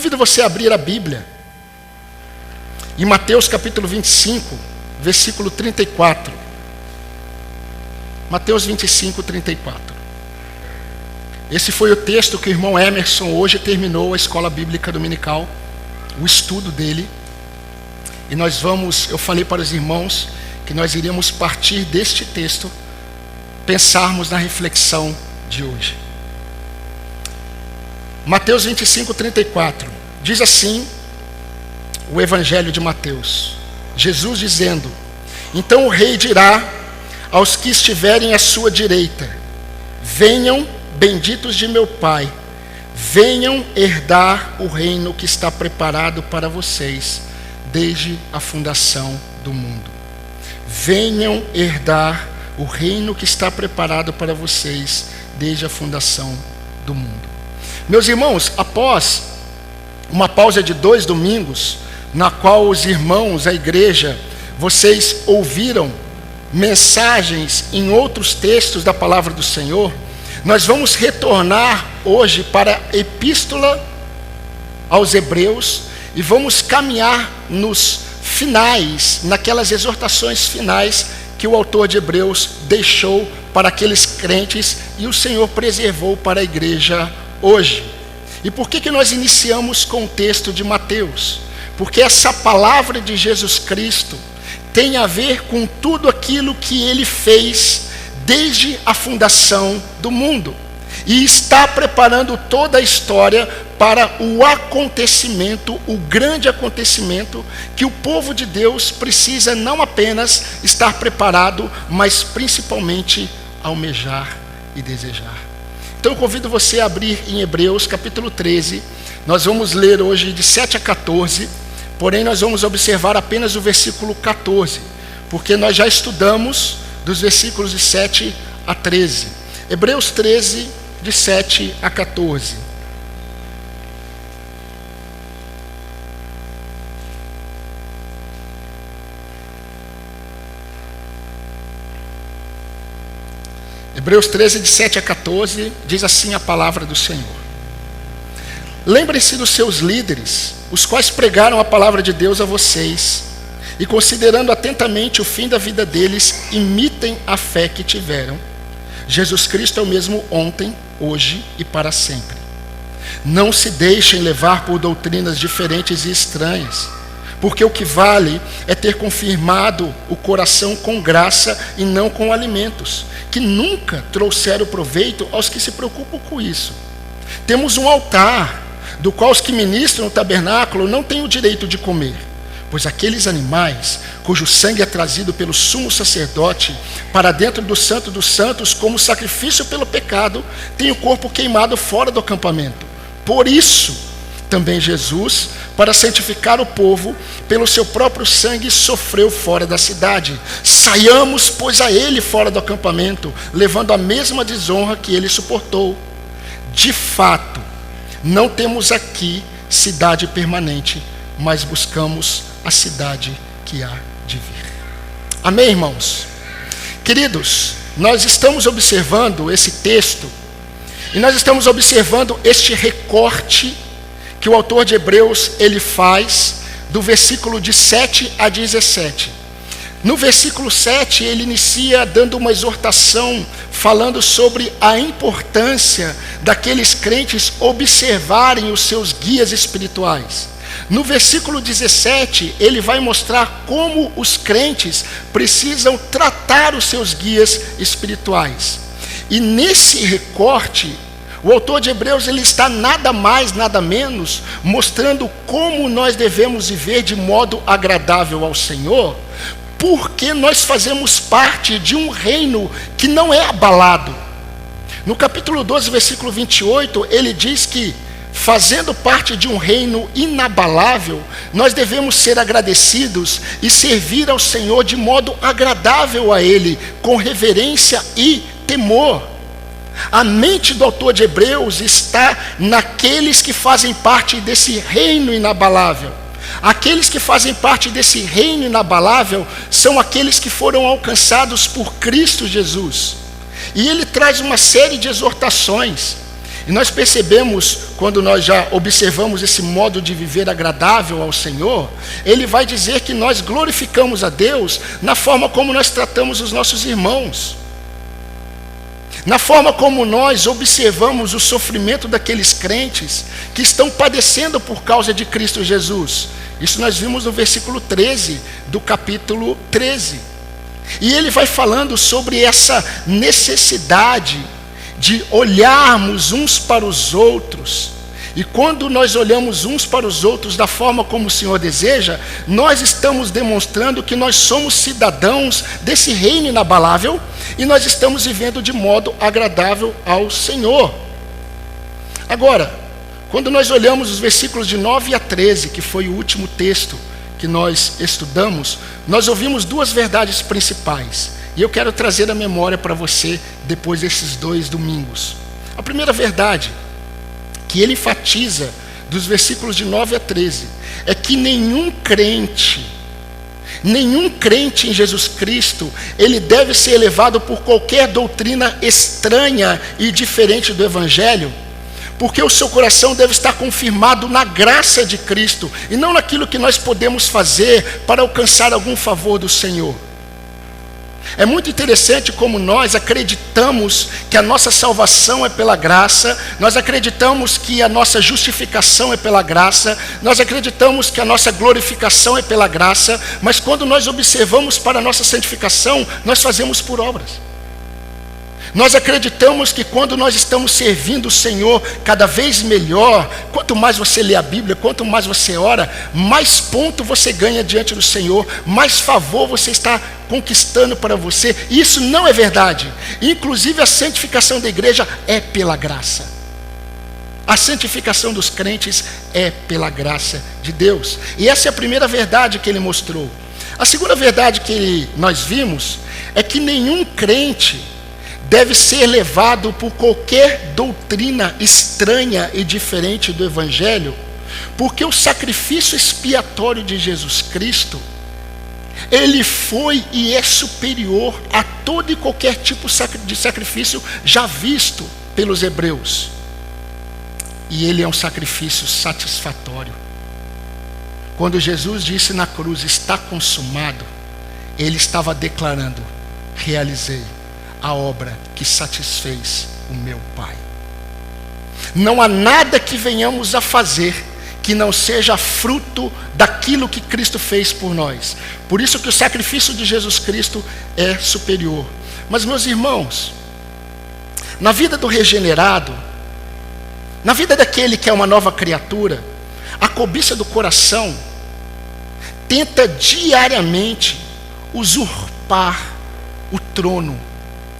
convido você a abrir a Bíblia em Mateus capítulo 25, versículo 34. Mateus 25, 34. Esse foi o texto que o irmão Emerson hoje terminou a escola bíblica dominical, o estudo dele. E eu falei para os irmãos que nós iríamos partir deste texto, pensarmos na reflexão de hoje. Mateus 25, 34. Diz assim o Evangelho de Mateus. Jesus dizendo: então o rei dirá aos que estiverem à sua direita: venham, benditos de meu Pai, venham herdar o reino que está preparado para vocês desde a fundação do mundo. Venham herdar o reino que está preparado para vocês desde a fundação do mundo. Meus irmãos, após uma pausa de 2 domingos, na qual os irmãos, a igreja, vocês ouviram mensagens em outros textos da palavra do Senhor, nós vamos retornar hoje para a Epístola aos Hebreus e vamos caminhar nos finais, naquelas exortações finais que o autor de Hebreus deixou para aqueles crentes e o Senhor preservou para a igreja hoje. E por que nós iniciamos com o texto de Mateus? Porque essa palavra de Jesus Cristo tem a ver com tudo aquilo que ele fez desde a fundação do mundo. E está preparando toda a história para o acontecimento, o grande acontecimento, que o povo de Deus precisa não apenas estar preparado, mas principalmente almejar e desejar. Então eu convido você a abrir em Hebreus capítulo 13, nós vamos ler hoje de 7 a 14, porém nós vamos observar apenas o versículo 14, porque nós já estudamos dos versículos de 7 a 13. Hebreus 13, de 7 a 14. Hebreus 13, de 7 a 14, diz assim a palavra do Senhor. Lembrem-se dos seus líderes, os quais pregaram a palavra de Deus a vocês, e considerando atentamente o fim da vida deles, imitem a fé que tiveram. Jesus Cristo é o mesmo ontem, hoje e para sempre. Não se deixem levar por doutrinas diferentes e estranhas, porque o que vale é ter confirmado o coração com graça e não com alimentos, que nunca trouxeram proveito aos que se preocupam com isso. Temos um altar, do qual os que ministram no tabernáculo não têm o direito de comer, pois aqueles animais, cujo sangue é trazido pelo sumo sacerdote para dentro do santo dos santos como sacrifício pelo pecado, têm o corpo queimado fora do acampamento. Por isso, também Jesus, para santificar o povo, pelo seu próprio sangue sofreu fora da cidade. Saiamos, pois, a ele fora do acampamento, levando a mesma desonra que ele suportou. De fato, não temos aqui cidade permanente, mas buscamos a cidade que há de vir. Amém, irmãos? Queridos, nós estamos observando esse texto, e nós estamos observando este recorte que o autor de Hebreus, ele faz, do versículo de 7 a 17. No versículo 7, ele inicia dando uma exortação, falando sobre a importância daqueles crentes observarem os seus guias espirituais. No versículo 17, ele vai mostrar como os crentes precisam tratar os seus guias espirituais. E nesse recorte, o autor de Hebreus, ele está nada mais, nada menos, mostrando como nós devemos viver de modo agradável ao Senhor, porque nós fazemos parte de um reino que não é abalado. No capítulo 12, versículo 28, ele diz que, fazendo parte de um reino inabalável, nós devemos ser agradecidos e servir ao Senhor de modo agradável a Ele, com reverência e temor. A mente do autor de Hebreus está naqueles que fazem parte desse reino inabalável. Aqueles que fazem parte desse reino inabalável são aqueles que foram alcançados por Cristo Jesus. E ele traz uma série de exortações. E nós percebemos, quando nós já observamos esse modo de viver agradável ao Senhor, ele vai dizer que nós glorificamos a Deus na forma como nós tratamos os nossos irmãos, na forma como nós observamos o sofrimento daqueles crentes que estão padecendo por causa de Cristo Jesus. Isso nós vimos no versículo 13 do capítulo 13. E ele vai falando sobre essa necessidade de olharmos uns para os outros. E quando nós olhamos uns para os outros da forma como o Senhor deseja, nós estamos demonstrando que nós somos cidadãos desse reino inabalável e nós estamos vivendo de modo agradável ao Senhor. Agora, quando nós olhamos os versículos de 9 a 13, que foi o último texto que nós estudamos, nós ouvimos duas verdades principais. E eu quero trazer a memória para você depois desses 2 domingos. A primeira verdade, que ele enfatiza dos versículos de 9 a 13, é que nenhum crente em Jesus Cristo, ele deve ser elevado por qualquer doutrina estranha e diferente do Evangelho, porque o seu coração deve estar confirmado na graça de Cristo, e não naquilo que nós podemos fazer para alcançar algum favor do Senhor. É muito interessante como nós acreditamos que a nossa salvação é pela graça, nós acreditamos que a nossa justificação é pela graça, nós acreditamos que a nossa glorificação é pela graça, mas quando nós observamos para a nossa santificação, nós fazemos por obras. Nós acreditamos que quando nós estamos servindo o Senhor cada vez melhor, quanto mais você lê a Bíblia, quanto mais você ora, mais ponto você ganha diante do Senhor, mais favor você está conquistando para você. E isso não é verdade. Inclusive a santificação da igreja é pela graça. A santificação dos crentes é pela graça de Deus. E essa é a primeira verdade que ele mostrou. A segunda verdade que nós vimos é que nenhum crente deve ser levado por qualquer doutrina estranha e diferente do Evangelho, porque o sacrifício expiatório de Jesus Cristo, ele foi e é superior a todo e qualquer tipo de sacrifício já visto pelos hebreus. E ele é um sacrifício satisfatório. Quando Jesus disse na cruz, está consumado, ele estava declarando, realizei a obra que satisfez o meu Pai. Não há nada que venhamos a fazer que não seja fruto daquilo que Cristo fez por nós. Por isso que o sacrifício de Jesus Cristo é superior. Mas, meus irmãos, na vida do regenerado, na vida daquele que é uma nova criatura, a cobiça do coração tenta diariamente usurpar o trono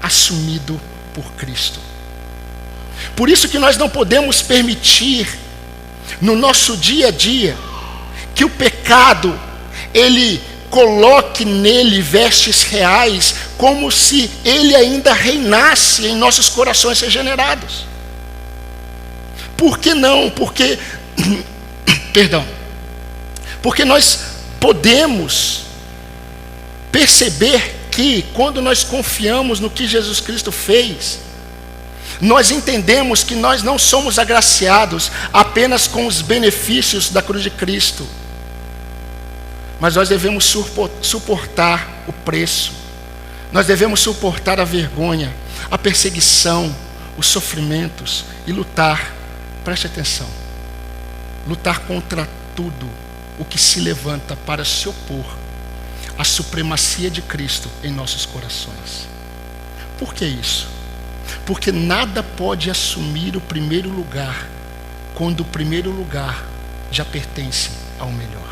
assumido por Cristo. Por isso que nós não podemos permitir no nosso dia a dia que o pecado ele coloque nele vestes reais, como se ele ainda reinasse em nossos corações regenerados. Por que não? Porque nós podemos perceber que quando nós confiamos no que Jesus Cristo fez, nós entendemos que nós não somos agraciados apenas com os benefícios da cruz de Cristo, mas nós devemos suportar o preço, nós devemos suportar a vergonha, a perseguição, os sofrimentos e lutar, preste atenção, lutar contra tudo o que se levanta para se opor a supremacia de Cristo em nossos corações. Por que isso? Porque nada pode assumir o primeiro lugar quando o primeiro lugar já pertence ao melhor,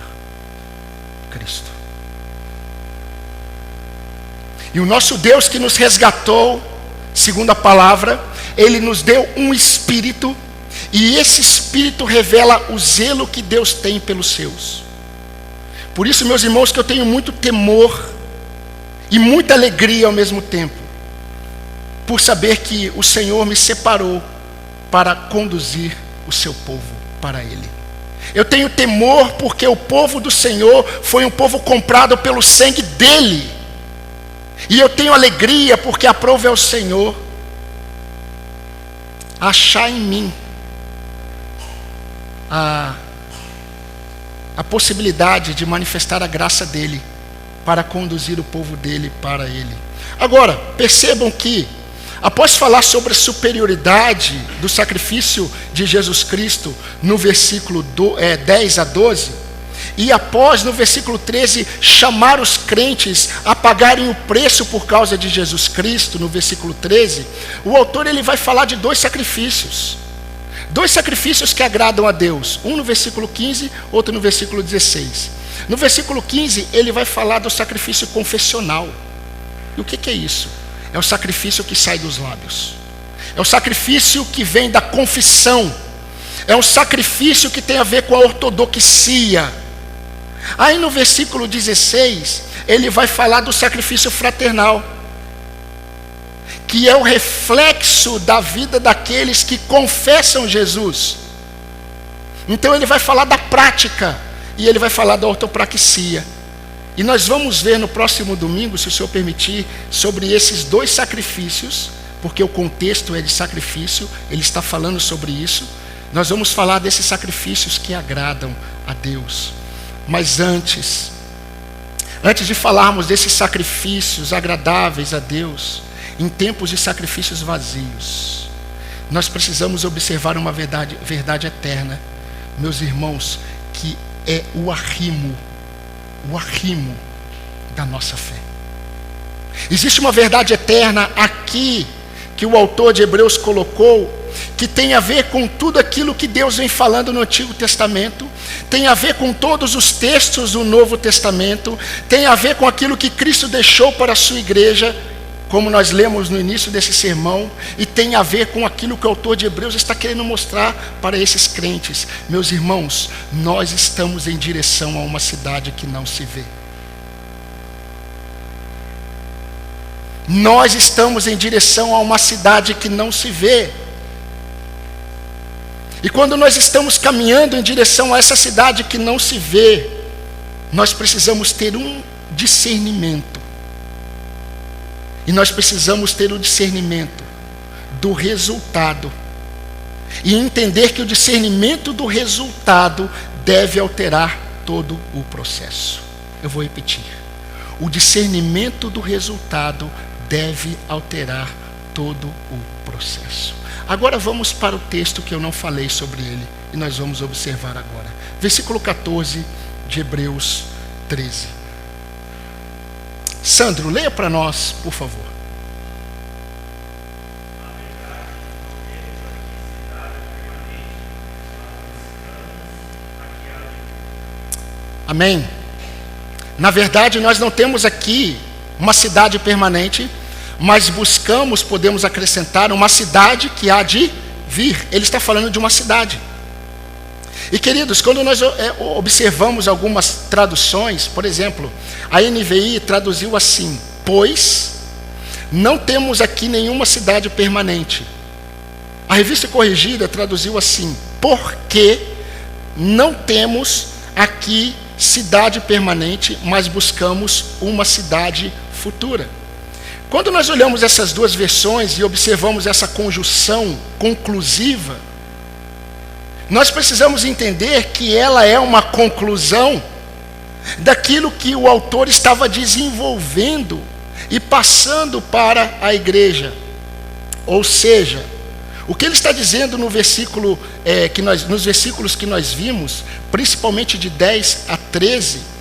Cristo. E o nosso Deus que nos resgatou, segundo a palavra, Ele nos deu um Espírito, e esse Espírito revela o zelo que Deus tem pelos seus. Por isso, meus irmãos, que eu tenho muito temor e muita alegria ao mesmo tempo, por saber que o Senhor me separou para conduzir o seu povo para Ele. Eu tenho temor porque o povo do Senhor foi um povo comprado pelo sangue dEle. E eu tenho alegria porque aprove ao Senhor achar em mim a possibilidade de manifestar a graça dele para conduzir o povo dele para ele. Agora, percebam que, após falar sobre a superioridade do sacrifício de Jesus Cristo no versículo 10 a 12, e após, no versículo 13, chamar os crentes a pagarem o preço por causa de Jesus Cristo, no versículo 13, o autor ele vai falar de dois sacrifícios que agradam a Deus, um no versículo 15, outro no versículo 16. No versículo 15, ele vai falar do sacrifício confessional. E o que é isso? É o sacrifício que sai dos lábios. É o sacrifício que vem da confissão. É um sacrifício que tem a ver com a ortodoxia. Aí no versículo 16, ele vai falar do sacrifício fraternal, que é o reflexo da vida daqueles que confessam Jesus. Então ele vai falar da prática, e ele vai falar da ortopraxia. E nós vamos ver no próximo domingo, se o Senhor permitir, sobre esses dois sacrifícios, porque o contexto é de sacrifício, ele está falando sobre isso. Nós vamos falar desses sacrifícios que agradam a Deus. Mas antes de falarmos desses sacrifícios agradáveis a Deus, em tempos de sacrifícios vazios, nós precisamos observar uma verdade eterna, meus irmãos, que é o arrimo da nossa fé. Existe uma verdade eterna aqui que o autor de Hebreus colocou, que tem a ver com tudo aquilo que Deus vem falando no Antigo Testamento, tem a ver com todos os textos do Novo Testamento, tem a ver com aquilo que Cristo deixou para a sua igreja, como nós lemos no início desse sermão, e tem a ver com aquilo que o autor de Hebreus está querendo mostrar para esses crentes. Meus irmãos, nós estamos em direção a uma cidade que não se vê. Nós estamos em direção a uma cidade que não se vê. E quando nós estamos caminhando em direção a essa cidade que não se vê, nós precisamos ter um discernimento. E nós precisamos ter o discernimento do resultado. E entender que o discernimento do resultado deve alterar todo o processo. Eu vou repetir. O discernimento do resultado deve alterar todo o processo. Agora vamos para o texto que eu não falei sobre ele. E nós vamos observar agora. Versículo 14 de Hebreus 13. Sandro, leia para nós, por favor. Amém. Na verdade, nós não temos aqui uma cidade permanente, mas buscamos, podemos acrescentar, uma cidade que há de vir. Ele está falando de uma cidade. E queridos, quando nós observamos algumas traduções, por exemplo, a NVI traduziu assim: pois não temos aqui nenhuma cidade permanente. A Revista Corrigida traduziu assim: porque não temos aqui cidade permanente, mas buscamos uma cidade futura. Quando nós olhamos essas duas versões e observamos essa conjunção conclusiva, nós precisamos entender que ela é uma conclusão daquilo que o autor estava desenvolvendo e passando para a igreja. Ou seja, o que ele está dizendo no versículo, nos versículos que nós vimos, principalmente de 10 a 13,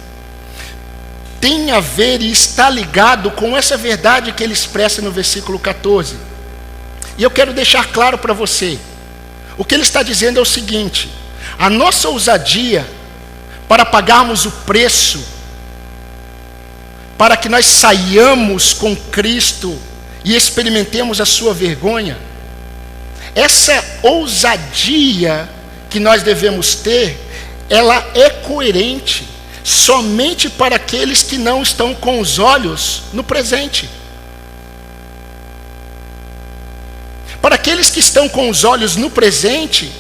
tem a ver e está ligado com essa verdade que ele expressa no versículo 14. E eu quero deixar claro para você. O que ele está dizendo é o seguinte: a nossa ousadia para pagarmos o preço, para que nós saiamos com Cristo e experimentemos a sua vergonha, essa ousadia que nós devemos ter, ela é coerente somente para aqueles que não estão com os olhos no presente. Para aqueles que estão com os olhos no presente,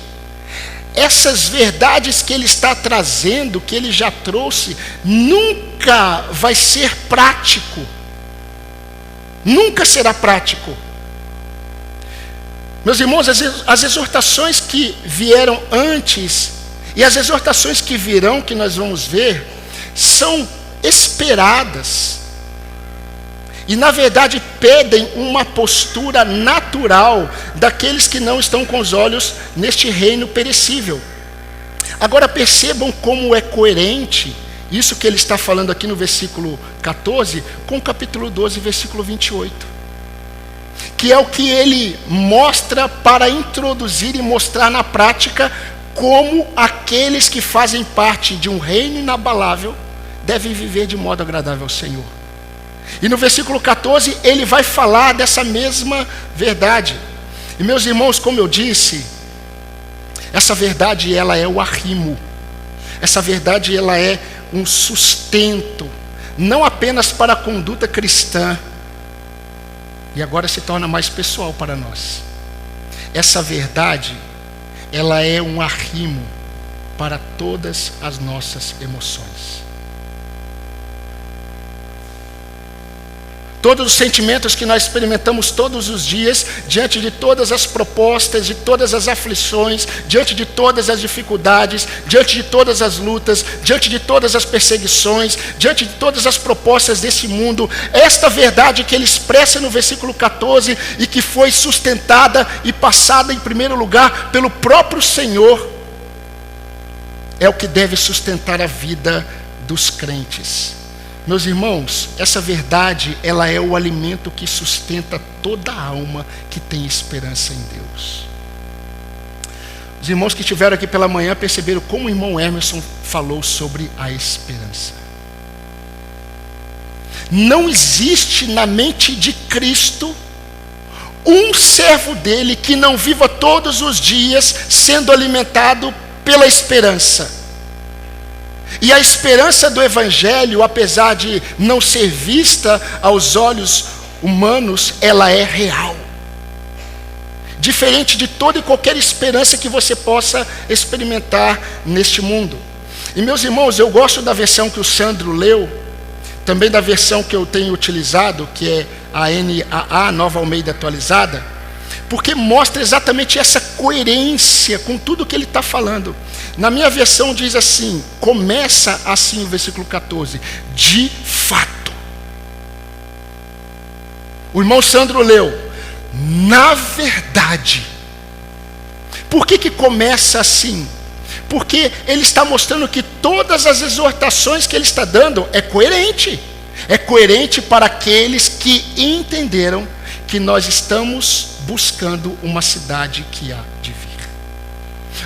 essas verdades que ele está trazendo, que ele já trouxe, nunca vai ser prático. Nunca será prático. Meus irmãos, as exortações que vieram antes e as exortações que virão, que nós vamos ver, são esperadas. E na verdade pedem uma postura natural daqueles que não estão com os olhos neste reino perecível. Agora percebam como é coerente isso que ele está falando aqui no versículo 14 com o capítulo 12, versículo 28. Que é o que ele mostra para introduzir e mostrar na prática como aqueles que fazem parte de um reino inabalável devem viver de modo agradável ao Senhor. E no versículo 14 ele vai falar dessa mesma verdade. E meus irmãos, como eu disse, essa verdade ela é o arrimo. Essa verdade ela é um sustento, não apenas para a conduta cristã, e agora se torna mais pessoal para nós. Essa verdade, ela é um arrimo para todas as nossas emoções. Todos os sentimentos que nós experimentamos todos os dias, diante de todas as propostas, de todas as aflições, diante de todas as dificuldades, diante de todas as lutas, diante de todas as perseguições, diante de todas as propostas desse mundo, esta verdade que ele expressa no versículo 14 e que foi sustentada e passada em primeiro lugar pelo próprio Senhor, é o que deve sustentar a vida dos crentes. Meus irmãos, essa verdade, ela é o alimento que sustenta toda a alma que tem esperança em Deus. Os irmãos que estiveram aqui pela manhã perceberam como o irmão Emerson falou sobre a esperança. Não existe na mente de Cristo um servo dele que não viva todos os dias sendo alimentado pela esperança. E a esperança do Evangelho, apesar de não ser vista aos olhos humanos, ela é real. Diferente de toda e qualquer esperança que você possa experimentar neste mundo. E meus irmãos, eu gosto da versão que o Sandro leu, também da versão que eu tenho utilizado, que é a NAA, Nova Almeida Atualizada, porque mostra exatamente essa coerência com tudo que ele está falando. Na minha versão diz assim, começa assim o versículo 14, de fato. O irmão Sandro leu, na verdade. Por que começa assim? Porque ele está mostrando que todas as exortações que ele está dando é coerente. É coerente para aqueles que entenderam que nós estamos buscando uma cidade que há de vir.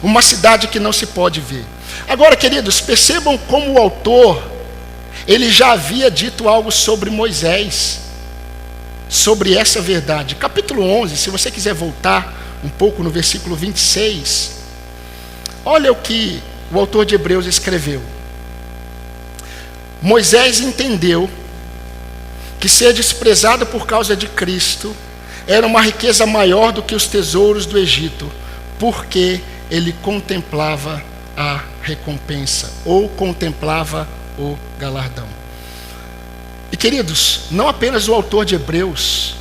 Uma cidade que não se pode ver. Agora, queridos, percebam como o autor, ele já havia dito algo sobre Moisés, sobre essa verdade. Capítulo 11, se você quiser voltar um pouco no versículo 26, olha o que o autor de Hebreus escreveu. Moisés entendeu que ser desprezado por causa de Cristo era uma riqueza maior do que os tesouros do Egito, porque ele contemplava a recompensa, ou contemplava o galardão. E queridos, não apenas o autor de Hebreus,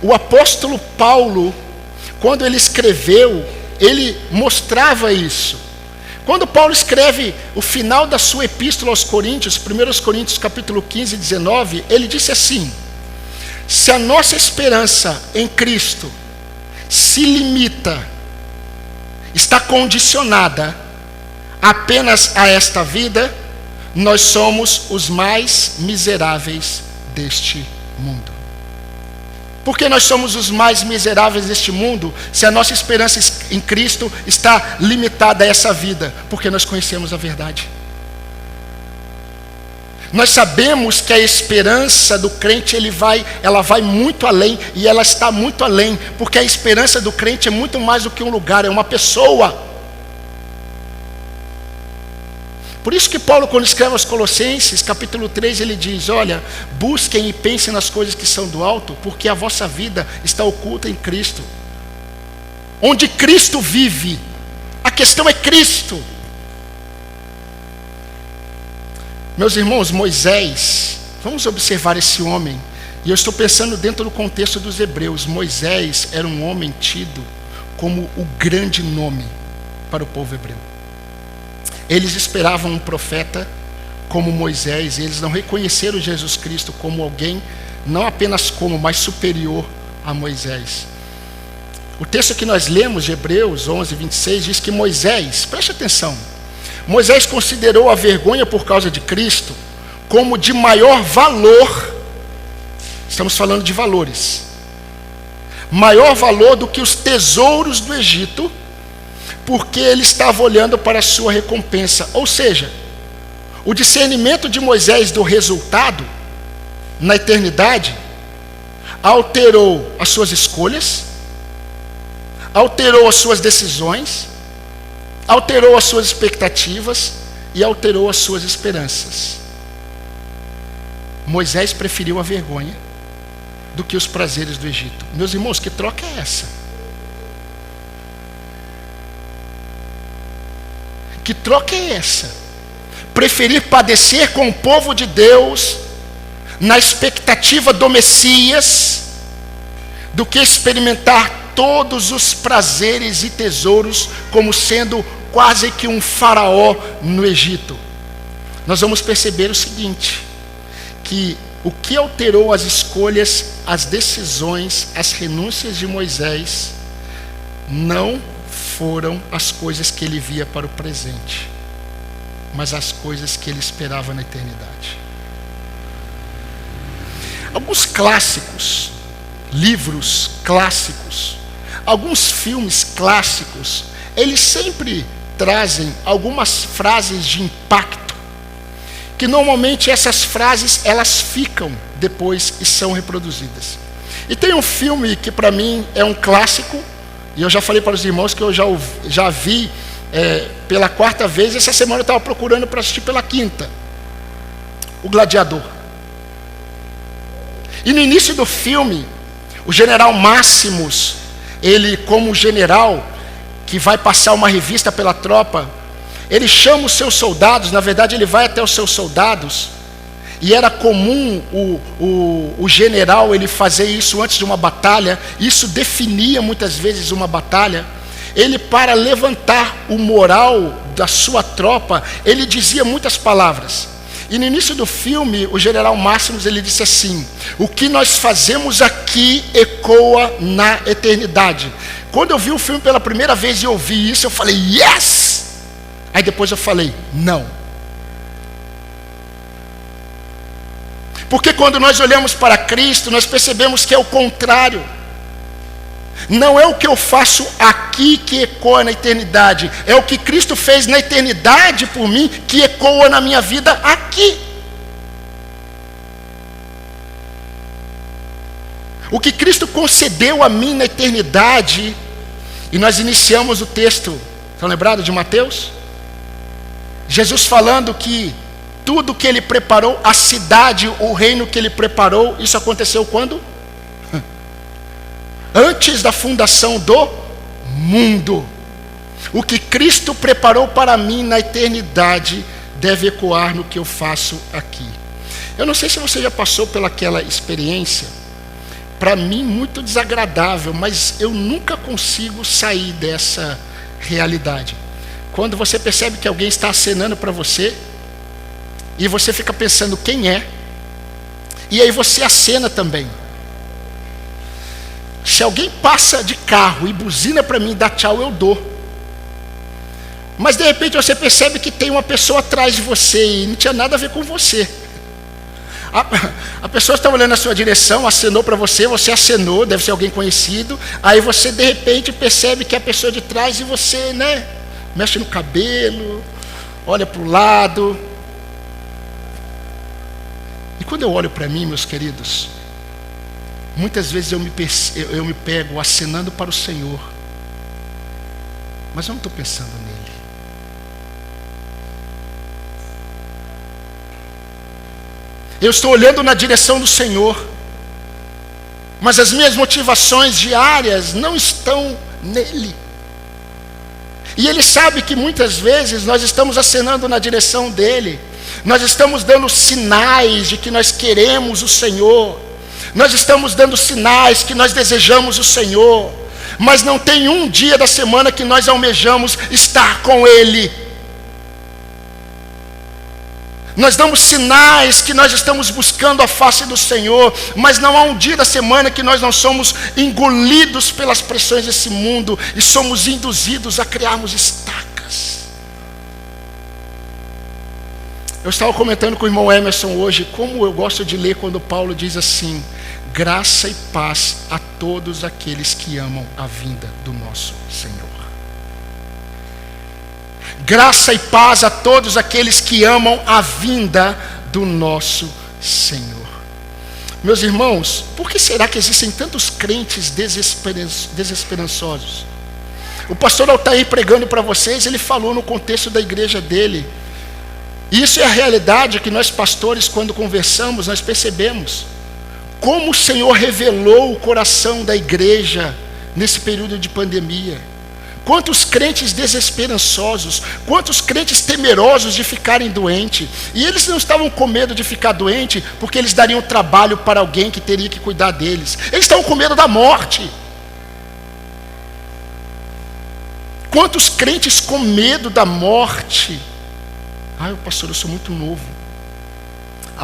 o apóstolo Paulo, quando ele escreveu, ele mostrava isso. Quando Paulo escreve o final da sua epístola aos Coríntios, 1 Coríntios capítulo 15 e 19, ele disse assim: se a nossa esperança em Cristo se limita, está condicionada apenas a esta vida, nós somos os mais miseráveis deste mundo. Por que nós somos os mais miseráveis deste mundo, se a nossa esperança em Cristo está limitada a essa vida? Porque nós conhecemos a verdade. Nós sabemos que a esperança do crente, ela vai muito além, e ela está muito além, porque a esperança do crente é muito mais do que um lugar, é uma pessoa. Por isso que Paulo, quando escreve aos Colossenses, capítulo 3, ele diz, olha, busquem e pensem nas coisas que são do alto, porque a vossa vida está oculta em Cristo. Onde Cristo vive, a questão é Cristo. Meus irmãos, Moisés, vamos observar esse homem E eu estou pensando dentro do contexto dos hebreus. Moisés era um homem tido como o grande nome para o povo hebreu. Eles esperavam um profeta como Moisés, e eles não reconheceram Jesus Cristo como alguém, não apenas como, mas superior a Moisés. O texto que nós lemos de Hebreus 11, 26, diz que Moisés, preste atenção, Moisés considerou a vergonha por causa de Cristo como de maior valor, estamos falando de valores, maior valor do que os tesouros do Egito, porque ele estava olhando para a sua recompensa. Ou seja, o discernimento de Moisés do resultado na eternidade alterou as suas escolhas, alterou as suas decisões, alterou as suas expectativas e alterou as suas esperanças. Moisés preferiu a vergonha do que os prazeres do Egito. Meus irmãos, que troca é essa? Que troca é essa? Preferir padecer com o povo de Deus na expectativa do Messias do que experimentar todos os prazeres e tesouros como sendo quase que um faraó no Egito. Nós vamos perceber o seguinte, que o que alterou as escolhas, as decisões, as renúncias de Moisés não foram as coisas que ele via para o presente, mas as coisas que ele esperava na eternidade. Alguns clássicos, livros clássicos, alguns filmes clássicos, eles sempre trazem algumas frases de impacto, que normalmente essas frases, elas ficam depois e são reproduzidas. E tem um filme que para mim é um clássico, e eu já falei para os irmãos que eu já vi pela 4ª vez. Essa semana eu estava procurando para assistir pela 5ª. O Gladiador. E no início do filme, o general Máximos, ele como general que vai passar uma revista pela tropa, ele chama os seus soldados, na verdade ele vai até os seus soldados, e era comum o general ele fazer isso antes de uma batalha, isso definia muitas vezes uma batalha. Ele, para levantar o moral da sua tropa, ele dizia muitas palavras. E no início do filme, o general Máximos, ele disse assim: o que nós fazemos aqui ecoa na eternidade. Quando eu vi o filme pela primeira vez e ouvi isso, eu falei, yes! Aí depois eu falei, não. Porque quando nós olhamos para Cristo, nós percebemos que é o contrário. Não é o que eu faço aqui que ecoa na eternidade, é o que Cristo fez na eternidade por mim que ecoa na minha vida aqui. O que Cristo concedeu a mim na eternidade, e nós iniciamos o texto, estão lembrados de Mateus? Jesus falando que tudo que ele preparou, a cidade, o reino que ele preparou, isso aconteceu quando? Antes da fundação do mundo. O que Cristo preparou para mim na eternidade deve ecoar no que eu faço aqui. Eu não sei se você já passou pelaquela experiência, para mim muito desagradável, mas eu nunca consigo sair dessa realidade. Quando você percebe que alguém está acenando para você, e você fica pensando quem é, e aí você acena também. Se alguém passa de carro e buzina para mim, dá tchau, eu dou. Mas de repente você percebe que tem uma pessoa atrás de você e não tinha nada a ver com você. A pessoa está olhando na sua direção, acenou para você, você acenou, deve ser alguém conhecido. Aí você de repente percebe que é a pessoa de trás e você, mexe no cabelo, olha para o lado. E quando eu olho para mim, meus queridos, muitas vezes eu me pego acenando para o Senhor, mas eu não estou pensando nele. Eu estou olhando na direção do Senhor, mas as minhas motivações diárias não estão nele. E ele sabe que muitas vezes nós estamos acenando na direção dele, nós estamos dando sinais de que nós queremos o Senhor, Nós estamos dando sinais que nós desejamos o Senhor, mas não tem um dia da semana que nós almejamos estar com Ele. Nós damos sinais que nós estamos buscando a face do Senhor, mas não há um dia da semana que nós não somos engolidos pelas pressões desse mundo e somos induzidos a criarmos estacas. Eu estava comentando com o irmão Emerson hoje como eu gosto de ler quando Paulo diz assim: graça e paz a todos aqueles que amam a vinda do nosso Senhor. Graça e paz a todos aqueles que amam a vinda do nosso Senhor. Meus irmãos, por que será que existem tantos crentes desesperançosos? O pastor Altair, pregando para vocês, ele falou no contexto da igreja dele. E isso é a realidade que nós pastores, quando conversamos, nós percebemos. Como o Senhor revelou o coração da igreja nesse período de pandemia. Quantos crentes desesperançosos, quantos crentes temerosos de ficarem doentes. E eles não estavam com medo de ficar doente porque eles dariam trabalho para alguém que teria que cuidar deles. Eles estavam com medo da morte. Quantos crentes com medo da morte. Pastor, eu sou muito novo.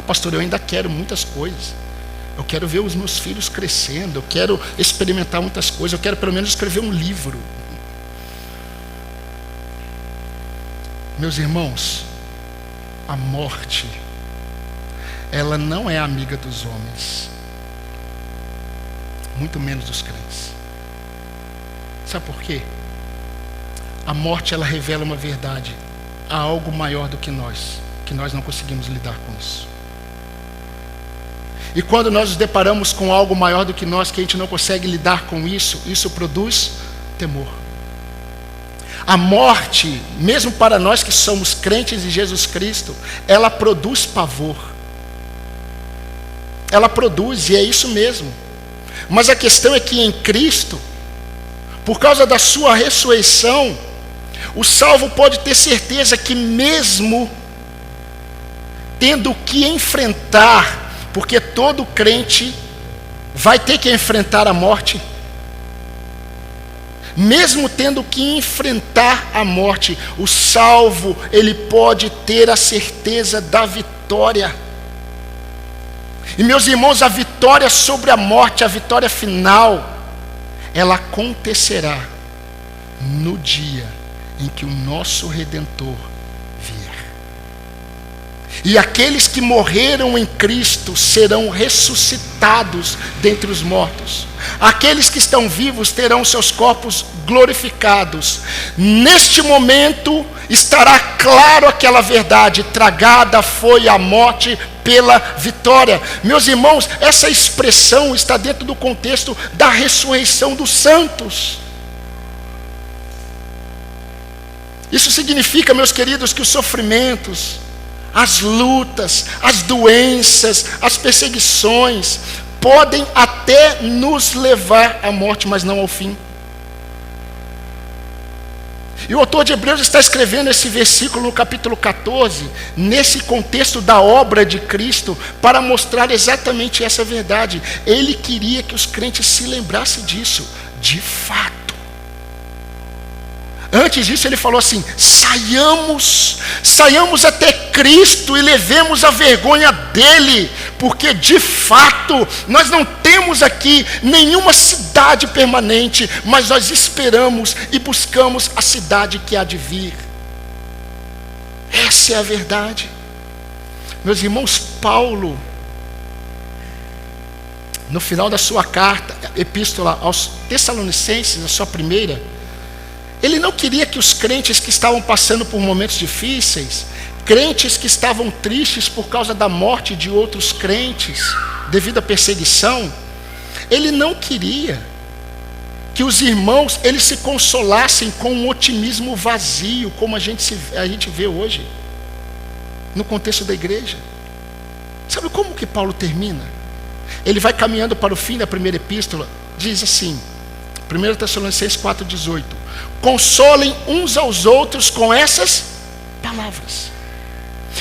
Pastor, eu ainda quero muitas coisas. Eu quero ver os meus filhos crescendo. Eu quero experimentar muitas coisas. Eu quero pelo menos escrever um livro. Meus irmãos, a morte, ela não é amiga dos homens, muito menos dos crentes. Sabe por quê? A morte, ela revela uma verdade. Há algo maior do que nós não conseguimos lidar com isso. E quando nós nos deparamos com algo maior do que nós, que a gente não consegue lidar com isso, isso produz temor. A morte, mesmo para nós que somos crentes em Jesus Cristo, ela produz pavor. Ela produz, e é isso mesmo. Mas a questão é que em Cristo, por causa da sua ressurreição, o salvo pode ter certeza que mesmo tendo que enfrentar, porque todo crente vai ter que enfrentar a morte, mesmo tendo que enfrentar a morte, o salvo, ele pode ter a certeza da vitória. E meus irmãos, a vitória sobre a morte, a vitória final, ela acontecerá no dia em que o nosso Redentor vier. E aqueles que morreram em Cristo serão ressuscitados dentre os mortos. Aqueles que estão vivos terão seus corpos glorificados. Neste momento estará claro aquela verdade: tragada foi a morte pela vitória. Meus irmãos, essa expressão está dentro do contexto da ressurreição dos santos. Isso significa, meus queridos, que os sofrimentos, as lutas, as doenças, as perseguições podem até nos levar à morte, mas não ao fim. E o autor de Hebreus está escrevendo esse versículo no capítulo 14, nesse contexto da obra de Cristo, para mostrar exatamente essa verdade. Ele queria que os crentes se lembrassem disso, de fato. Antes disso ele falou assim: saiamos até Cristo e levemos a vergonha dele, porque de fato nós não temos aqui nenhuma cidade permanente, mas nós esperamos e buscamos a cidade que há de vir. Essa é a verdade. Meus irmãos, Paulo, no final da sua carta, epístola aos Tessalonicenses, a sua primeira, ele não queria que os crentes que estavam passando por momentos difíceis, crentes que estavam tristes por causa da morte de outros crentes, devido à perseguição, ele não queria que os irmãos eles se consolassem com um otimismo vazio, como a gente vê hoje, no contexto da igreja. Sabe como que Paulo termina? Ele vai caminhando para o fim da primeira epístola, diz assim, 1 Tessalonicenses 4,18: consolem uns aos outros com essas palavras.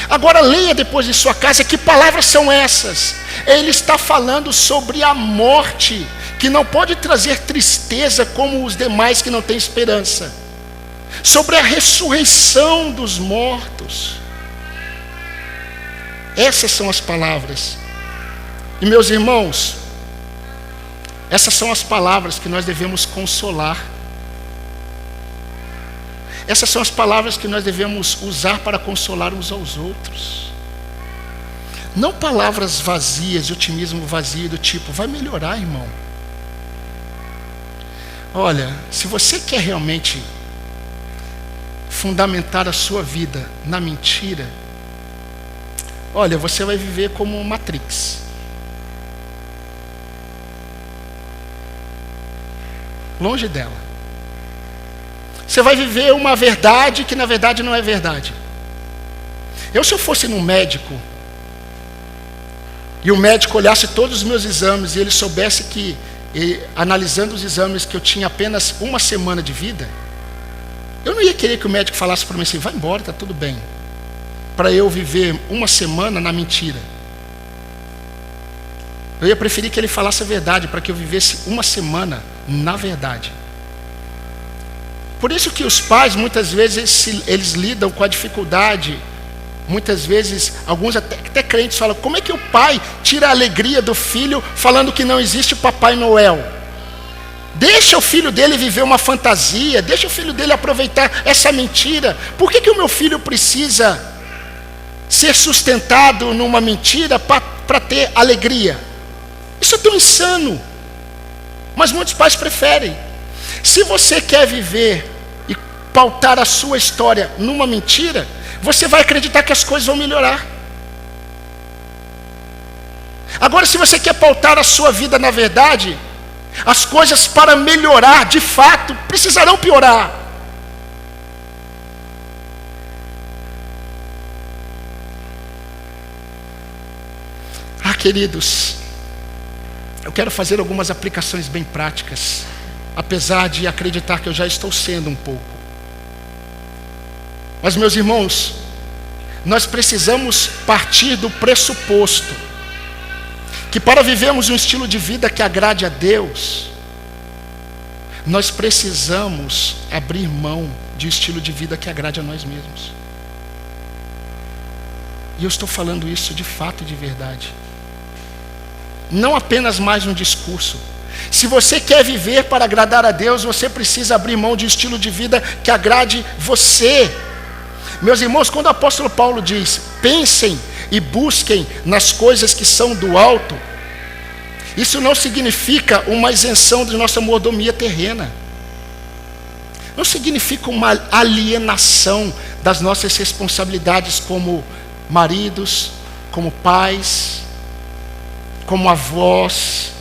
Agora leia depois em sua casa que palavras são essas. Ele está falando sobre a morte, que não pode trazer tristeza como os demais que não têm esperança. Sobre a ressurreição dos mortos. Essas são as palavras. E meus irmãos, essas são as palavras que nós devemos consolar. Essas são as palavras que nós devemos usar para consolar uns aos outros. Não palavras vazias, de otimismo vazio, do tipo, vai melhorar, irmão. Olha, se você quer realmente fundamentar a sua vida na mentira, olha, você vai viver como Matrix. Longe dela. Você vai viver uma verdade que na verdade não é verdade. Se eu fosse num médico, e o médico olhasse todos os meus exames, e ele soubesse que, analisando os exames, que eu tinha apenas uma semana de vida, eu não ia querer que o médico falasse para mim assim, vai embora, está tudo bem, para eu viver uma semana na mentira. Eu ia preferir que ele falasse a verdade, para que eu vivesse uma semana na verdade. Por isso que os pais, muitas vezes, eles lidam com a dificuldade. Muitas vezes, alguns até crentes falam, como é que o pai tira a alegria do filho falando que não existe Papai Noel? Deixa o filho dele viver uma fantasia, deixa o filho dele aproveitar essa mentira. Por que o meu filho precisa ser sustentado numa mentira para ter alegria? Isso é tão insano. Mas muitos pais preferem. Se você quer viver e pautar a sua história numa mentira, você vai acreditar que as coisas vão melhorar. Agora, se você quer pautar a sua vida na verdade, as coisas para melhorar, de fato, precisarão piorar. Queridos, eu quero fazer algumas aplicações bem práticas, apesar de acreditar que eu já estou sendo um pouco. Mas, meus irmãos, nós precisamos partir do pressuposto que para vivermos um estilo de vida que agrade a Deus, nós precisamos abrir mão de um estilo de vida que agrade a nós mesmos. E eu estou falando isso de fato e de verdade. Não apenas mais um discurso. Se você quer viver para agradar a Deus, você precisa abrir mão de um estilo de vida que agrade você. Meus irmãos, quando o apóstolo Paulo diz, pensem e busquem nas coisas que são do alto, isso não significa uma isenção de nossa mordomia terrena. Não significa uma alienação das nossas responsabilidades como maridos, como pais, como avós,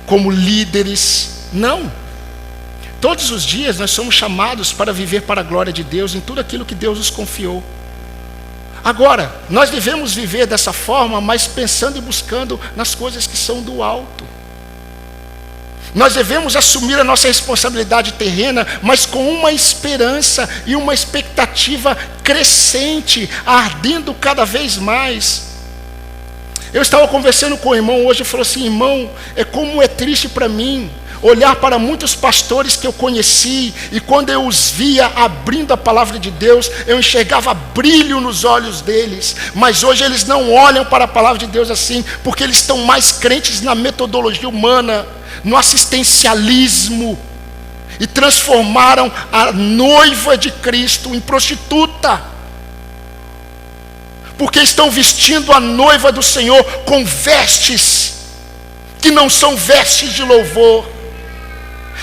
como líderes. Não. Todos os dias nós somos chamados para viver para a glória de Deus em tudo aquilo que Deus nos confiou. Agora, nós devemos viver dessa forma, mas pensando e buscando nas coisas que são do alto. Nós devemos assumir a nossa responsabilidade terrena, mas com uma esperança e uma expectativa crescente, ardendo cada vez mais. Eu estava conversando com o irmão hoje e falou assim, irmão, como é triste para mim olhar para muitos pastores que eu conheci, e quando eu os via abrindo a palavra de Deus, eu enxergava brilho nos olhos deles, mas hoje eles não olham para a palavra de Deus assim, porque eles estão mais crentes na metodologia humana, no assistencialismo, e transformaram a noiva de Cristo em prostituta, porque estão vestindo a noiva do Senhor com vestes que não são vestes de louvor,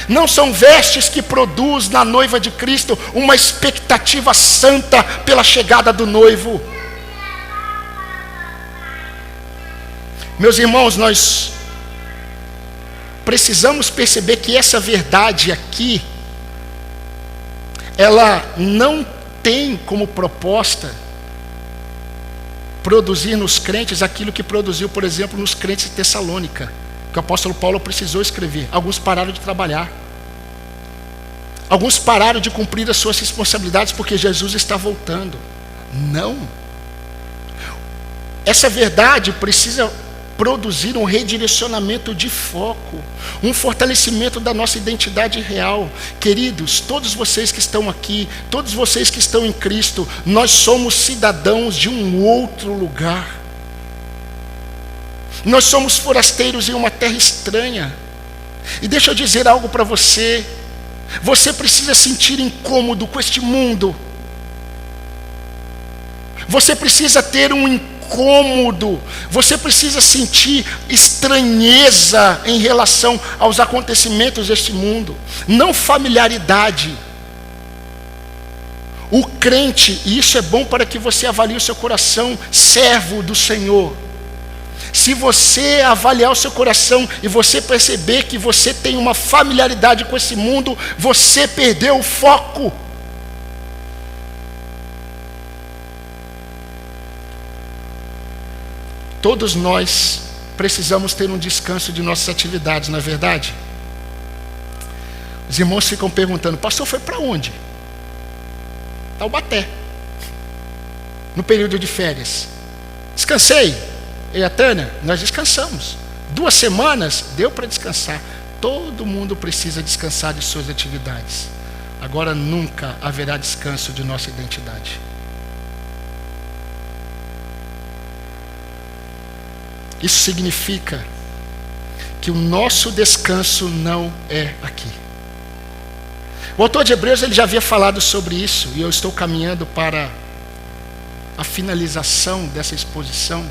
não são vestes que produzem na noiva de Cristo uma expectativa santa pela chegada do noivo. Meus irmãos, nós precisamos perceber que essa verdade aqui, ela não tem como proposta produzir nos crentes aquilo que produziu, por exemplo, nos crentes de Tessalônica, que o apóstolo Paulo precisou escrever. Alguns pararam de trabalhar, alguns pararam de cumprir as suas responsabilidades porque Jesus está voltando. Não, essa verdade precisa produzir um redirecionamento de foco, um fortalecimento da nossa identidade real. Queridos, todos vocês que estão aqui, todos vocês que estão em Cristo, nós somos cidadãos de um outro lugar. Nós somos forasteiros em uma terra estranha. E deixa eu dizer algo para você. Você precisa sentir incômodo com este mundo. Você precisa ter um incômodo. Você precisa sentir estranheza em relação aos acontecimentos deste mundo. Não familiaridade. O crente, e isso é bom para que você avalie o seu coração, servo do Senhor. Se você avaliar o seu coração e você perceber que você tem uma familiaridade com esse mundo, você perdeu o foco. Todos nós precisamos ter um descanso de nossas atividades, não é verdade? Os irmãos ficam perguntando: pastor, foi para onde? Taubaté, no período de férias. Descansei. Eu e a Tânia, nós descansamos. 2 semanas, deu para descansar. Todo mundo precisa descansar de suas atividades. Agora nunca haverá descanso de nossa identidade. Isso significa que o nosso descanso não é aqui. O autor de Hebreus, ele já havia falado sobre isso, e eu estou caminhando para a finalização dessa exposição.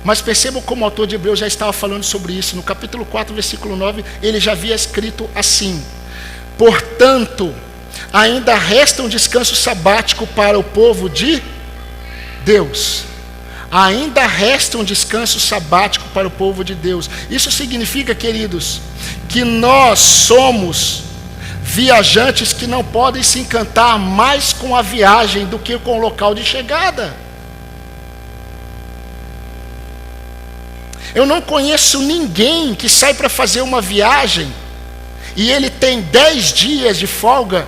Mas percebam como o autor de Hebreus já estava falando sobre isso. No capítulo 4, versículo 9, ele já havia escrito assim: portanto, ainda resta um descanso sabático para o povo de Deus. Ainda resta um descanso sabático para o povo de Deus. Isso significa, queridos, que nós somos viajantes que não podem se encantar mais com a viagem do que com o local de chegada. Eu não conheço ninguém que sai para fazer uma viagem e ele tem 10 dias de folga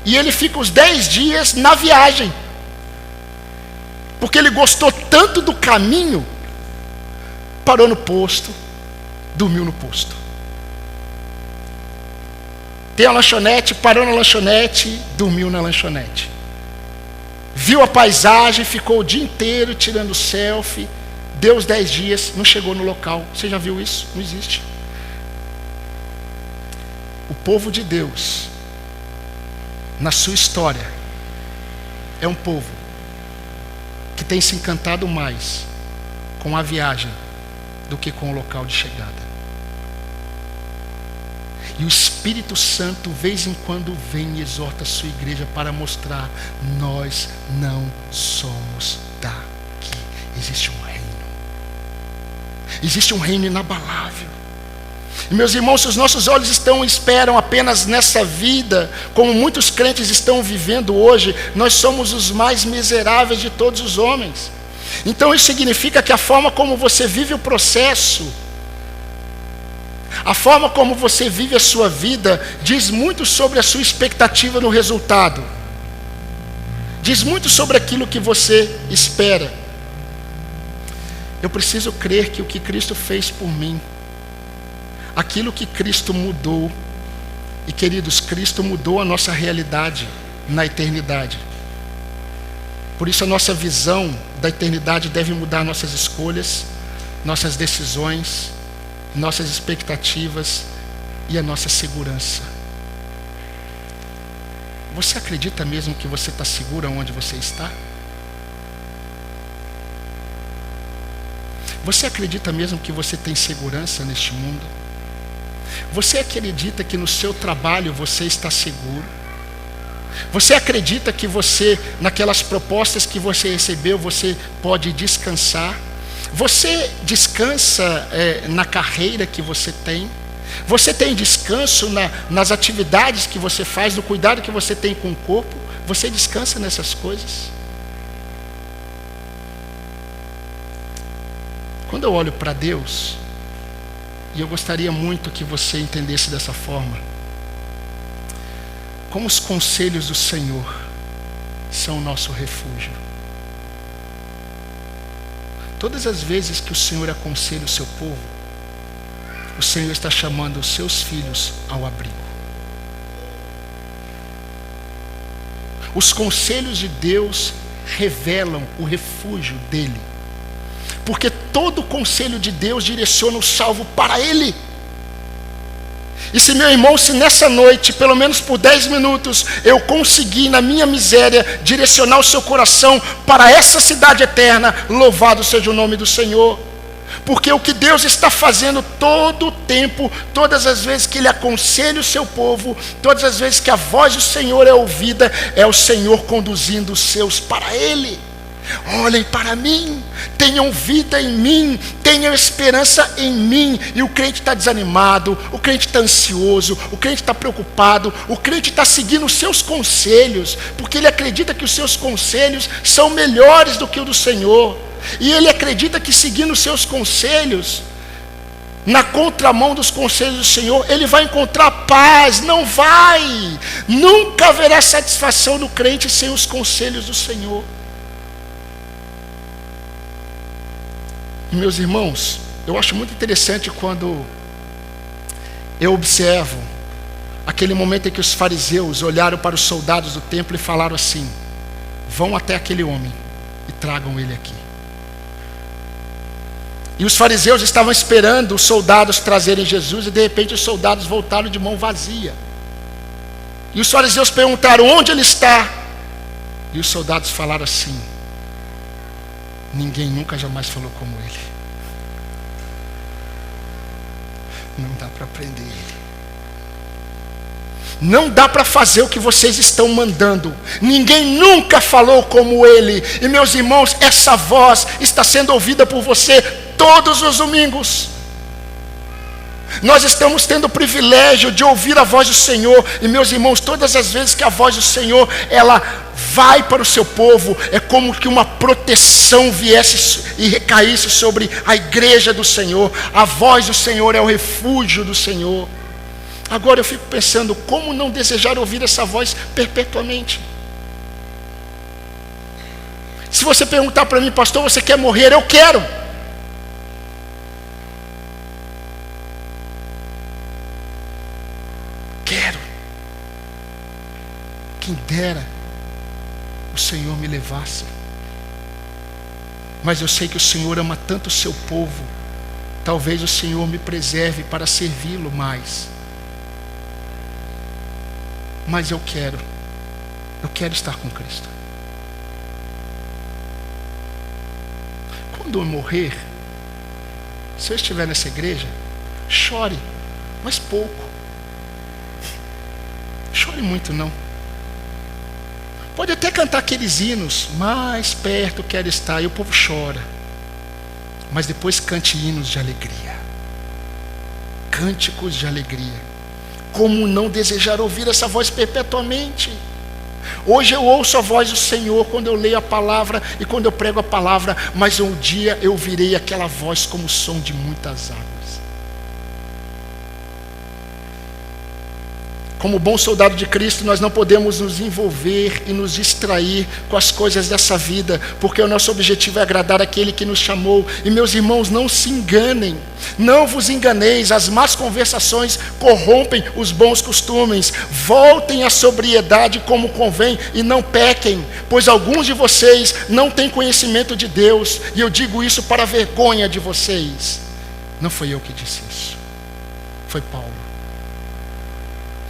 e ele fica os 10 dias na viagem, porque ele gostou tanto do caminho, parou no posto, dormiu no posto. Tem a lanchonete, parou na lanchonete, dormiu na lanchonete. Viu a paisagem, ficou o dia inteiro tirando selfie. Deu os 10 dias, não chegou no local. Você já viu isso? Não existe. O povo de Deus, na sua história, é um povo que tem se encantado mais com a viagem do que com o local de chegada. E o Espírito Santo, vez em quando, vem e exorta a sua igreja para mostrar: nós não somos daqui. Existe um reino. Existe um reino inabalável. E meus irmãos, se os nossos olhos esperam apenas nessa vida, como muitos crentes estão vivendo hoje, nós somos os mais miseráveis de todos os homens. Então isso significa que a forma como você vive o processo, a forma como você vive a sua vida, diz muito sobre a sua expectativa no resultado. Diz muito sobre aquilo que você espera. Eu preciso crer que o que Cristo fez por mim, aquilo que Cristo mudou, e queridos, Cristo mudou a nossa realidade na eternidade. Por isso a nossa visão da eternidade deve mudar nossas escolhas, nossas decisões, nossas expectativas e a nossa segurança. Você acredita mesmo que você está seguro onde você está? Você acredita mesmo que você tem segurança neste mundo? Você acredita que no seu trabalho você está seguro? Você acredita que você, naquelas propostas que você recebeu, você pode descansar? Você descansa na carreira que você tem? Você tem descanso nas atividades que você faz, no cuidado que você tem com o corpo? Você descansa nessas coisas? Quando eu olho para Deus, e eu gostaria muito que você entendesse dessa forma, como os conselhos do Senhor são o nosso refúgio. Todas as vezes que o Senhor aconselha o seu povo, o Senhor está chamando os seus filhos ao abrigo. Os conselhos de Deus revelam o refúgio dele, porque todo o conselho de Deus direciona o salvo para ele. E se, meu irmão, se nessa noite, pelo menos por 10 minutos, eu conseguir, na minha miséria, direcionar o seu coração para essa cidade eterna, louvado seja o nome do Senhor. Porque o que Deus está fazendo todo o tempo, todas as vezes que Ele aconselha o seu povo, todas as vezes que a voz do Senhor é ouvida, é o Senhor conduzindo os seus para Ele. Olhem para mim, tenham vida em mim, tenham esperança em mim. E o crente está desanimado, o crente está ansioso, o crente está preocupado, o crente está seguindo os seus conselhos, porque ele acredita que os seus conselhos são melhores do que o do Senhor. E ele acredita que seguindo os seus conselhos, na contramão dos conselhos do Senhor, ele vai encontrar paz. Não vai. Nunca haverá satisfação no crente sem os conselhos do Senhor. Meus irmãos, eu acho muito interessante quando eu observo aquele momento em que os fariseus olharam para os soldados do templo e falaram assim: vão até aquele homem e tragam ele aqui. E os fariseus estavam esperando os soldados trazerem Jesus, e de repente os soldados voltaram de mão vazia. E os fariseus perguntaram: onde ele está? E os soldados falaram assim: ninguém nunca jamais falou como ele. Não dá para prender ele. Não dá para fazer o que vocês estão mandando. Ninguém nunca falou como ele. E meus irmãos, essa voz está sendo ouvida por você todos os domingos. Nós estamos tendo o privilégio de ouvir a voz do Senhor. E meus irmãos, todas as vezes que a voz do Senhor, ela vai para o seu povo, é como que uma proteção viesse e recaísse sobre a igreja do Senhor. A voz do Senhor é o refúgio do Senhor. Agora eu fico pensando, como não desejar ouvir essa voz perpetuamente? Se você perguntar para mim: pastor, você quer morrer? Eu quero. Quero. Quem dera o Senhor me levasse. Mas eu sei que o Senhor ama tanto o seu povo. Talvez o Senhor me preserve para servi-lo mais. Mas eu quero estar com Cristo. Quando eu morrer, se eu estiver nessa igreja, chore, mas pouco. Chore muito não. Pode até cantar aqueles hinos: mais perto quero estar, e o povo chora. Mas depois cante hinos de alegria, cânticos de alegria. Como não desejar ouvir essa voz perpetuamente? Hoje eu ouço a voz do Senhor quando eu leio a palavra e quando eu prego a palavra, mas um dia eu ouvirei aquela voz como o som de muitas águas. Como bom soldado de Cristo, nós não podemos nos envolver e nos distrair com as coisas dessa vida, porque o nosso objetivo é agradar aquele que nos chamou. E meus irmãos, não se enganem, não vos enganeis, as más conversações corrompem os bons costumes. Voltem à sobriedade como convém e não pequem, pois alguns de vocês não têm conhecimento de Deus, e eu digo isso para a vergonha de vocês. Não foi eu que disse isso, foi Paulo.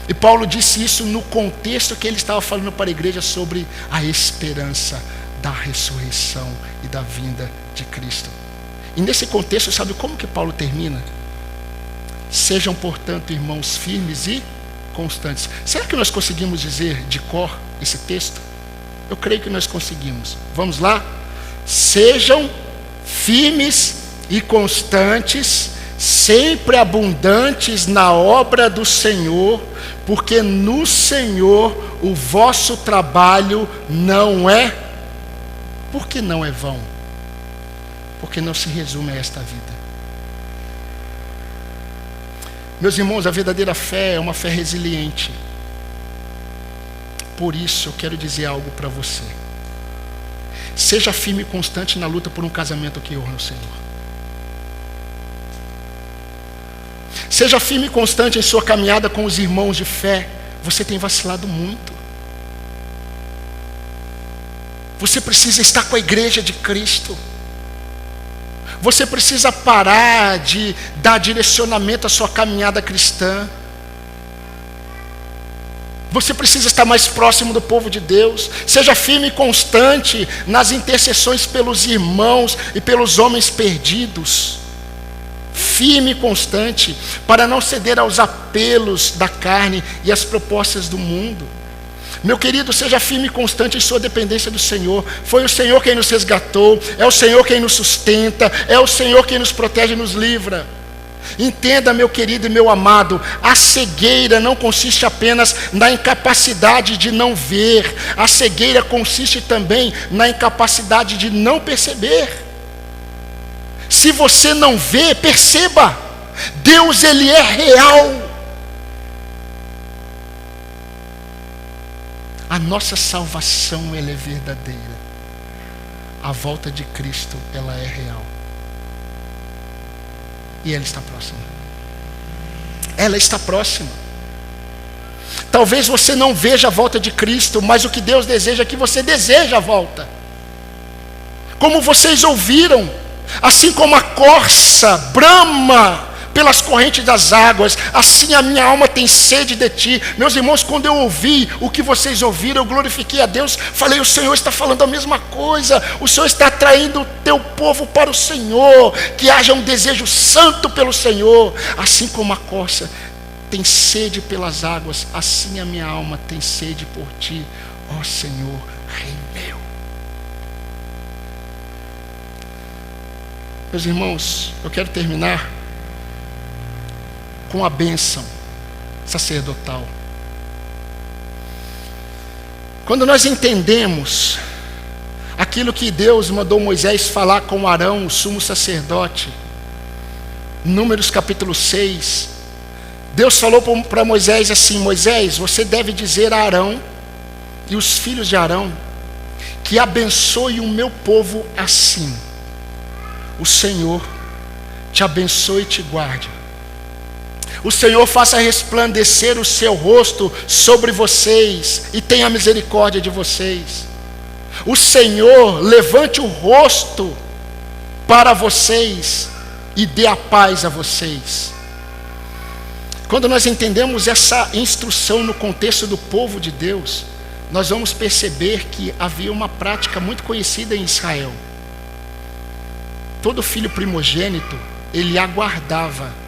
E Paulo disse isso no contexto que ele estava falando para a igreja sobre a esperança da ressurreição e da vinda de Cristo. E nesse contexto, sabe como que Paulo termina? Sejam, portanto, irmãos, firmes e constantes. Será que nós conseguimos dizer de cor esse texto? Eu creio que nós conseguimos. Vamos lá? Sejam firmes e constantes, sempre abundantes na obra do Senhor, porque no Senhor o vosso trabalho não é. Por que não é vão? Porque não se resume a esta vida. Meus irmãos, a verdadeira fé é uma fé resiliente. Por isso eu quero dizer algo para você. Seja firme e constante na luta por um casamento que honra o Senhor. Seja firme e constante em sua caminhada com os irmãos de fé. Você tem vacilado muito. Você precisa estar com a igreja de Cristo. Você precisa parar de dar direcionamento à sua caminhada cristã. Você precisa estar mais próximo do povo de Deus. Seja firme e constante nas intercessões pelos irmãos e pelos homens perdidos. Firme e constante para não ceder aos apelos da carne e às propostas do mundo. Meu querido, seja firme e constante em sua dependência do Senhor. Foi o Senhor quem nos resgatou, é o Senhor quem nos sustenta, é o Senhor quem nos protege e nos livra. Entenda, meu querido e meu amado, a cegueira não consiste apenas na incapacidade de não ver. A cegueira consiste também na incapacidade de não perceber. Se você não vê, perceba. Deus, Ele é real. A nossa salvação, ela é verdadeira. A volta de Cristo, ela é real. E ela está próxima. Ela está próxima. Talvez você não veja a volta de Cristo, mas o que Deus deseja é que você deseje a volta. Como vocês ouviram, assim como a corça brama pelas correntes das águas, assim a minha alma tem sede de ti. Meus irmãos, quando eu ouvi o que vocês ouviram, eu glorifiquei a Deus, falei, o Senhor está falando a mesma coisa, o Senhor está atraindo o teu povo para o Senhor, que haja um desejo santo pelo Senhor. Assim como a corça tem sede pelas águas, assim a minha alma tem sede por ti, ó Senhor, Rei meu. Meus irmãos, eu quero terminar com a bênção sacerdotal. Quando nós entendemos aquilo que Deus mandou Moisés falar com Arão, o sumo sacerdote, Números capítulo 6, Deus falou para Moisés assim: Moisés, você deve dizer a Arão e os filhos de Arão que abençoe o meu povo assim: o Senhor te abençoe e te guarde. O Senhor faça resplandecer o seu rosto sobre vocês e tenha misericórdia de vocês. O Senhor levante o rosto para vocês e dê a paz a vocês. Quando nós entendemos essa instrução no contexto do povo de Deus, nós vamos perceber que havia uma prática muito conhecida em Israel. Todo filho primogênito, ele aguardava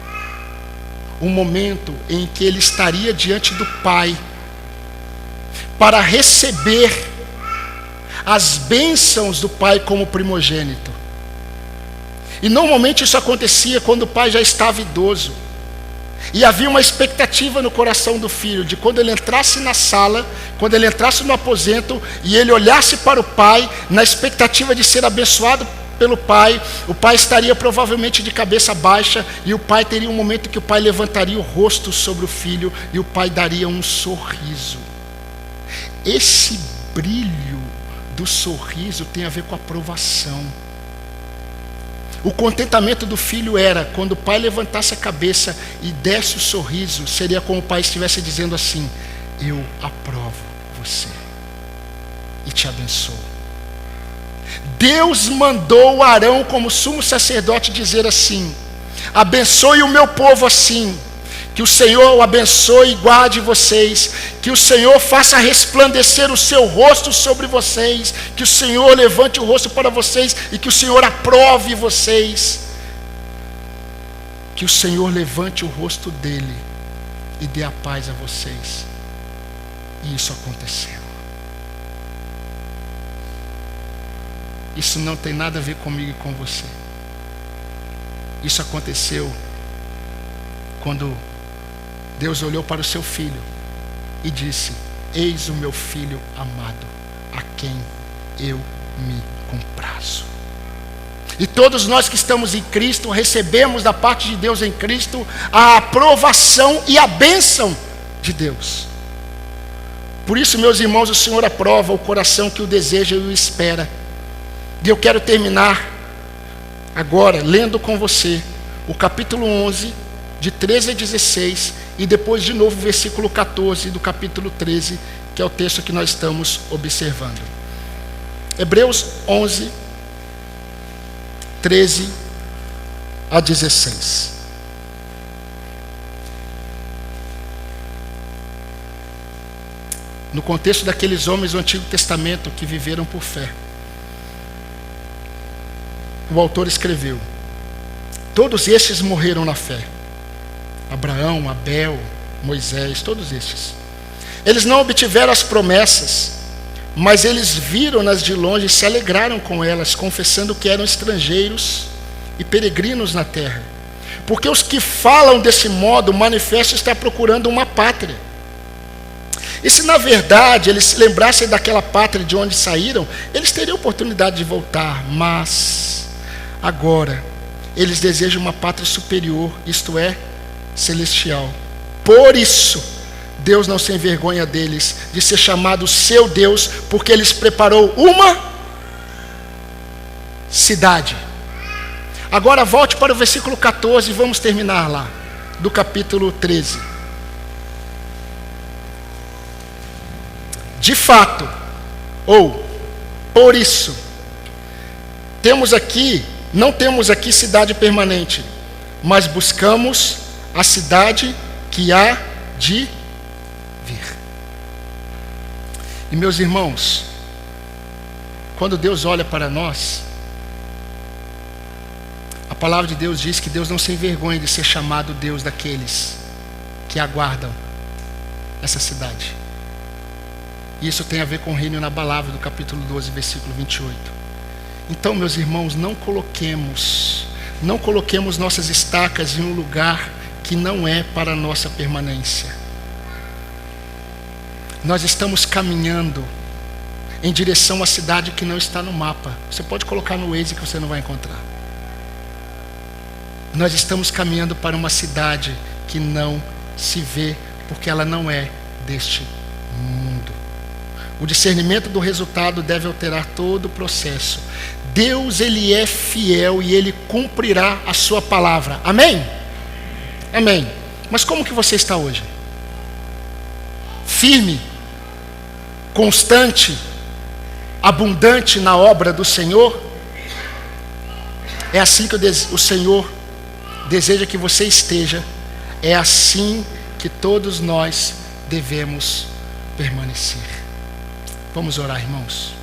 um momento em que ele estaria diante do pai para receber as bênçãos do pai como primogênito. E normalmente isso acontecia quando o pai já estava idoso. E havia uma expectativa no coração do filho, de quando ele entrasse na sala, quando ele entrasse no aposento, e ele olhasse para o pai, na expectativa de ser abençoado pelo pai, o pai estaria provavelmente de cabeça baixa, e o pai teria um momento que o pai levantaria o rosto sobre o filho, e o pai daria um sorriso. Esse brilho do sorriso tem a ver com a aprovação. O contentamento do filho era, quando o pai levantasse a cabeça e desse o sorriso, seria como o pai estivesse dizendo assim: eu aprovo você e te abençoo. Deus mandou Arão como sumo sacerdote dizer assim: abençoe o meu povo assim, que o Senhor o abençoe e guarde vocês, que o Senhor faça resplandecer o seu rosto sobre vocês, que o Senhor levante o rosto para vocês e que o Senhor aprove vocês, que o Senhor levante o rosto dele e dê a paz a vocês. E isso aconteceu. Isso não tem nada a ver comigo e com você. Isso aconteceu quando Deus olhou para o seu filho e disse: eis o meu filho amado, a quem eu me comprazo. E todos nós que estamos em Cristo, recebemos da parte de Deus em Cristo a aprovação e a bênção de Deus. Por isso, meus irmãos, o Senhor aprova o coração que o deseja e o espera. E eu quero terminar agora lendo com você o capítulo 11, de 13 a 16, e depois de novo o versículo 14 do capítulo 13, que é o texto que nós estamos observando. Hebreus 11, 13 a 16. No contexto daqueles homens do Antigo Testamento que viveram por fé, o autor escreveu: todos estes morreram na fé. Abraão, Abel, Moisés, todos estes. Eles não obtiveram as promessas, mas eles viram-nas de longe e se alegraram com elas, confessando que eram estrangeiros e peregrinos na terra. Porque os que falam desse modo, o manifesto está procurando uma pátria. E se na verdade eles se lembrassem daquela pátria de onde saíram, eles teriam oportunidade de voltar, mas agora eles desejam uma pátria superior, isto é, celestial. Por isso, Deus não se envergonha deles, de ser chamado seu Deus, porque Ele preparou uma cidade. Agora volte para o versículo 14 e vamos terminar lá, do capítulo 13. De fato, ou por isso, não temos aqui cidade permanente, mas buscamos a cidade que há de vir. E meus irmãos, quando Deus olha para nós, a palavra de Deus diz que Deus não se envergonha de ser chamado Deus daqueles que aguardam essa cidade. E isso tem a ver com o reino inabalável do capítulo 12, versículo 28. Então, meus irmãos, não coloquemos nossas estacas em um lugar que não é para a nossa permanência. Nós estamos caminhando em direção à cidade que não está no mapa. Você pode colocar no Waze que você não vai encontrar. Nós estamos caminhando para uma cidade que não se vê, porque ela não é deste mundo. O discernimento do resultado deve alterar todo o processo. Deus, Ele é fiel e Ele cumprirá a sua palavra. Amém? Amém. Mas como que você está hoje? Firme, constante, abundante na obra do Senhor? É assim que o Senhor deseja que você esteja. É assim que todos nós devemos permanecer. Vamos orar, irmãos.